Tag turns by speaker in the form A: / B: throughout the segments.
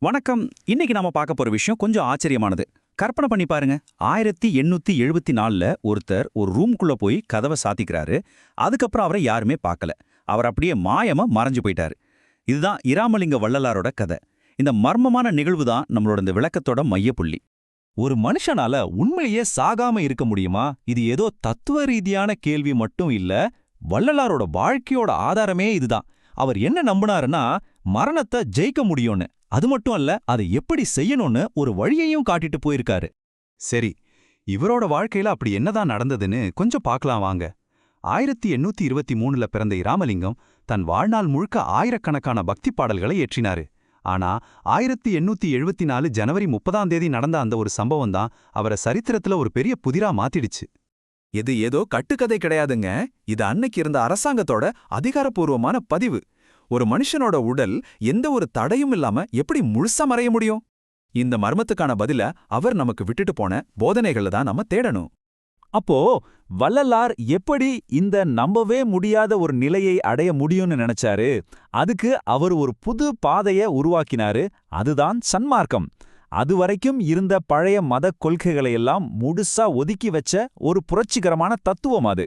A: வணக்கம். இன்னைக்கு நாம பார்க்க போற விஷயம் கொஞ்சம் ஆச்சரியமானது. கற்பனை பண்ணி பாருங்க. 1874ல ஒருத்தர் ஒரு ரூம்குள்ள போய் கதவை சாத்திக்கிறாரு. அதுக்கப்புறம் அவரை யாருமே பார்க்கல. அவர் அப்படியே மாயமா மறைஞ்சு போயிட்டாரு. இதுதான் இராமலிங்க வள்ளலாரோட கதை. இந்த மர்மமான நிகழ்வு தான் நம்மளோட இந்த விளக்கத்தோட மையப்புள்ளி.
B: ஒரு மனுஷனால உண்மையிலேயே சாகாம இருக்க முடியுமா? இது ஏதோ தத்துவ ரீதியான கேள்வி மட்டும் இல்ல, வள்ளலாரோட வாழ்க்கையோட ஆதாரமே இதுதான். அவர் என்ன நம்பினாருன்னா, மரணத்தை ஜெயிக்க முடியும்னு. அது மட்டும் அல்ல, அதை எப்படி செய்யணும்னு ஒரு வழியையும் காட்டிட்டு போயிருக்காரு.
C: சரி, இவரோட வாழ்க்கையில அப்படி என்னதான் நடந்ததுன்னு கொஞ்சம் பார்க்கலாம் வாங்க. 1823ல பிறந்த இராமலிங்கம் தன் வாழ்நாள் முழுக்க ஆயிரக்கணக்கான பக்தி பாடல்களை ஏற்றினாரு. ஆனா 1874 ஜனவரி 30ஆம் தேதி நடந்த அந்த ஒரு சம்பவம் தான் அவரை சரித்திரத்துல ஒரு பெரிய புதிரா மாத்திடுச்சு.
D: இது ஏதோ கட்டுக்கதை கிடையாதுங்க. இது அன்னைக்கு இருந்த அரசாங்கத்தோட அதிகாரப்பூர்வமான பதிவு. ஒரு மனுஷனோட உடல் எந்த ஒரு தடையும் இல்லாம எப்படி முழுசா மறைய முடியும்? இந்த மர்மத்துக்கான பதில அவர் நமக்கு விட்டுட்டு போன போதனைகளை தான் நம்ம தேடணும்.
B: அப்போ வள்ளலார் எப்படி இந்த நம்பவே முடியாத ஒரு நிலையை அடைய முடியும்னு நினைச்சாரு? அதுக்கு அவர் ஒரு புது பாதைய உருவாக்கினாரு. அதுதான் சன்மார்க்கம். அதுவரைக்கும் இருந்த பழைய மதக் கொள்கைகளையெல்லாம் முழுசா ஒதுக்கி வச்ச ஒரு புரட்சிகரமான தத்துவம் அது.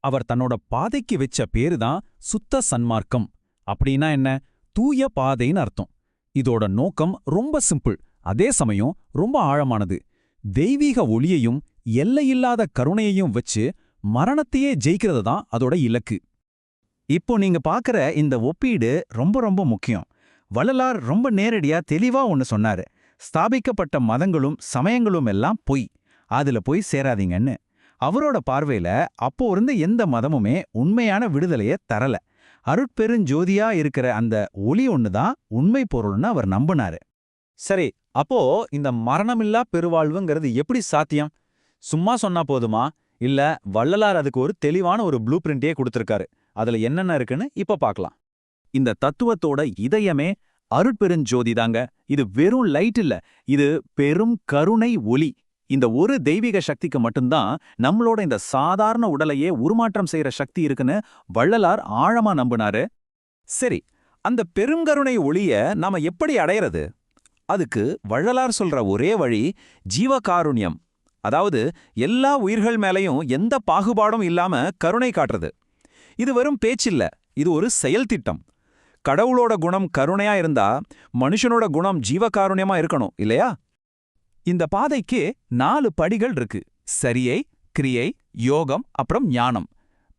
B: அவர் தன்னோட பாதைக்கு வச்ச பேரு தான் சுத்த சன்மார்க்கம். அப்படின்னா என்ன? தூய பாதைன்னு அர்த்தம். இதோட நோக்கம் ரொம்ப சிம்பிள், அதே சமயம் ரொம்ப ஆழமானது. தெய்வீக ஒளியையும் எல்லையில்லாத கருணையையும் வச்சு மரணத்தையே ஜெயிக்கிறது தான் அதோட இலக்கு.
A: இப்போ நீங்க பார்க்கற இந்த ஒப்பீடு ரொம்ப ரொம்ப முக்கியம். வள்ளலார் ரொம்ப நேரடியா தெளிவா ஒன்னு சொன்னாரு. ஸ்தாபிக்கப்பட்ட மதங்களும் சமயங்களும் எல்லாம் பொய், அதுல போய் சேராதீங்கன்னு. அவரோட பார்வையில அப்போ இருந்த எந்த மதமுமே உண்மையான விடுதலையே தரல. அருட்பெருஞ்சோதியா இருக்கிற அந்த ஒளி ஒண்ணுதான் உண்மை பொருள்னு அவர் நம்பினாரு.
B: சரி, அப்போ இந்த மரணமில்லா பெருவாழ்வுங்கிறது எப்படி சாத்தியம்? சும்மா சொன்னா போதுமா? இல்ல வள்ளலார் அதுக்கு ஒரு தெளிவான ஒரு ப்ளூ பிரிண்டே கொடுத்திருக்காரு. அதுல என்னென்ன இருக்குன்னு இப்ப பார்க்கலாம்.
D: இந்த தத்துவத்தோட இதயமே அருட்பெருஞ்சோதி தாங்க. இது வெறும் லைட் இல்ல, இது பெரும் கருணை ஒளி. இந்த ஒரு தெய்வீக சக்திக்கு மட்டும்தான் நம்மளோட இந்த சாதாரண உடலையே உருமாற்றம் செய்யற சக்தி இருக்குன்னு வள்ளலார் ஆழமா நம்பினாரு. சரி, அந்த பெருங்கருணை ஒளிய நாம எப்படி அடையறது? அதுக்கு வள்ளலார் சொல்ற ஒரே வழி ஜீவகாருண்யம். அதாவது எல்லா உயிர்கள் மேலையும் எந்த பாகுபாடும் இல்லாம கருணை காட்டுறது. இது வெறும் பேச்சில்ல, இது ஒரு செயல் திட்டம். கடவுளோட குணம் கருணையா இருந்தா மனுஷனோட குணம் ஜீவகாருண்யமா இருக்கணும் இல்லையா? இந்த பாதைக்கு 4 படிகள் இருக்கு: சரியை, கிரியை, யோகம், அப்புறம் ஞானம்.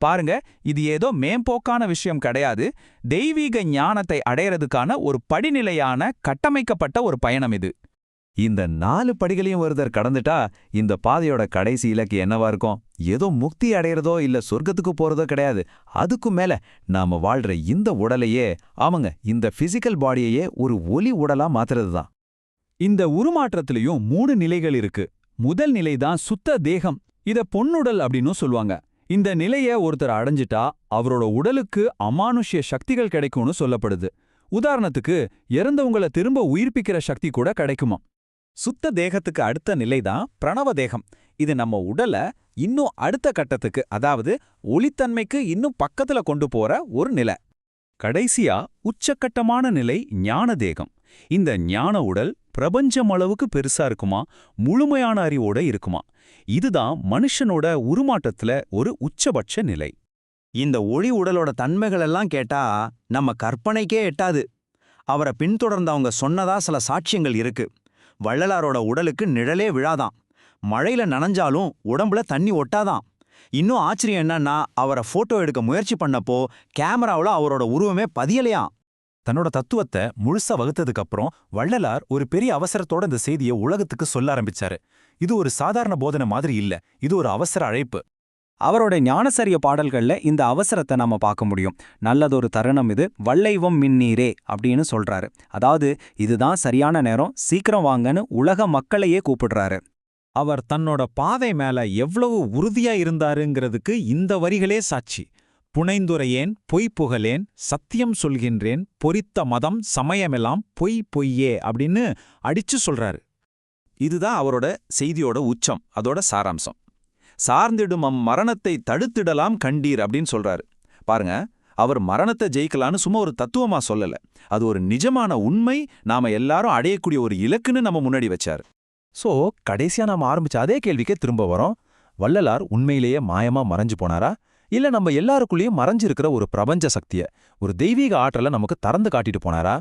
D: பாருங்க, இது ஏதோ மேம்போக்கான விஷயம் கிடையாது. தெய்வீக ஞானத்தை அடையறதுக்கான ஒரு படிநிலையான கட்டமைக்கப்பட்ட ஒரு பயணம் இது.
C: இந்த 4 படிகளையும் ஒருத்தர் கடந்துட்டா இந்த பாதையோட கடைசி இலக்கு என்னவா இருக்கும்? ஏதோ முக்தி அடையறதோ இல்ல சொர்க்கத்துக்கு போறதோ கிடையாது. அதுக்கும் மேல நாம வாழ்ற இந்த உடலையே, ஆமாங்க, இந்த பிசிக்கல் பாடியையே ஒரு ஒளி உடலா மாத்துறது தான்.
B: இந்த உருமாற்றத்திலையும் 3 நிலைகள் இருக்கு. முதல் நிலை தான் சுத்த தேகம். இத பொன்னுடல் அப்படின்னும் சொல்லுவாங்க. இந்த நிலைய ஒருத்தர் அடைஞ்சிட்டா அவரோட உடலுக்கு அமானுஷ்ய சக்திகள் கிடைக்கும்னு சொல்லப்படுது. உதாரணத்துக்கு, இறந்தவங்கள திரும்ப உயிர்ப்பிக்கிற சக்தி கூட கிடைக்குமா.
A: சுத்த தேகத்துக்கு அடுத்த நிலை தான் பிரணவ தேகம். இது நம்ம உடலை இன்னும் அடுத்த கட்டத்துக்கு, அதாவது ஒளித்தன்மைக்கு இன்னும் பக்கத்துல கொண்டு போற ஒரு நிலை. கடைசியா உச்சக்கட்டமான நிலை ஞான தேகம். இந்த ஞான உடல் பிரபஞ்சம் அளவுக்கு பெருசா இருக்குமா, முழுமையான அறிவோட இருக்குமா. இதுதான் மனுஷனோட உருமாற்றத்துல ஒரு உச்சபட்ச நிலை.
E: இந்த ஒளி உடலோட தன்மைகளெல்லாம் கேட்டா நம்ம கற்பனைக்கே எட்டாது. அவரை பின்தொடர்ந்தவங்க சொன்னதா சில சாட்சியங்கள் இருக்கு. வள்ளலாரோட உடலுக்கு நிழலே விழாதான். மழையில நனைஞ்சாலும் உடம்புல தண்ணி ஒட்டாதான். இன்னும் ஆச்சரியம் என்னன்னா, அவரை போட்டோ எடுக்க முயற்சி பண்ணப்போ கேமராவுல அவரோட உருவமே பதியலையாம்.
C: தன்னோட தத்துவத்தை முழுசா வகுத்ததுக்கு அப்புறம் வள்ளலார் ஒரு பெரிய அவசரத்தோட இந்த செய்தியை உலகத்துக்கு சொல்ல ஆரம்பிச்சாரு. இது ஒரு சாதாரண போதனை மாதிரி இல்ல, இது ஒரு அவசர அழைப்பு.
A: அவரோட ஞானசரிய பாடல்கள்ல இந்த அவசரத்தை நாம பார்க்க முடியும். நல்லதொரு தருணம் இது, வள்ளைவம் மின்னீரே அப்படின்னு சொல்றாரு. அதாவது இதுதான் சரியான நேரம், சீக்கிரம் வாங்கன்னு உலக மக்களையே கூப்பிடுறாரு.
B: அவர் தன்னோட பாதை மேல எவ்வளவு உறுதியா இருந்தாருங்கிறதுக்கு இந்த வரிகளே சாட்சி. புனைந்துரையேன் பொய் புகழேன், சத்தியம் சொல்கின்றேன், பொறித்த மதம் சமயமெல்லாம் பொய் பொய்யே அப்படின்னு அடிச்சு சொல்றாரு.
D: இதுதான் அவரோட செய்தியோட உச்சம், அதோட சாராம்சம். சார்ந்திடும் மரணத்தை தடுத்திடலாம் கண்டீர் அப்படின்னு சொல்றாரு. பாருங்க,
B: அவர் மரணத்தை ஜெயிக்கலான்னு சும்மா ஒரு தத்துவமா சொல்லல. அது ஒரு நிஜமான உண்மை, நாம எல்லாரும் அடையக்கூடிய ஒரு இலக்குன்னு நம்ம முன்னாடி வச்சாரு.
D: சோ கடைசியா நாம ஆரம்பிச்ச அதே கேள்விக்கே திரும்ப வரோம். வள்ளலார் உண்மையிலேயே மாயமா மறைஞ்சு போனாரா, இல்ல நம்ம எல்லாருக்குள்ளேயும் மறைஞ்சிருக்கிற ஒரு பிரபஞ்ச சக்திய, ஒரு தெய்வீக ஆற்றலை நமக்கு திறந்து காட்டிட்டு போனாரா?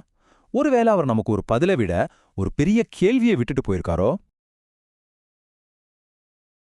D: ஒருவேளை அவர் நமக்கு ஒரு பதிலை விட ஒரு பெரிய கேள்வியை விட்டுட்டு போயிருக்காரோ?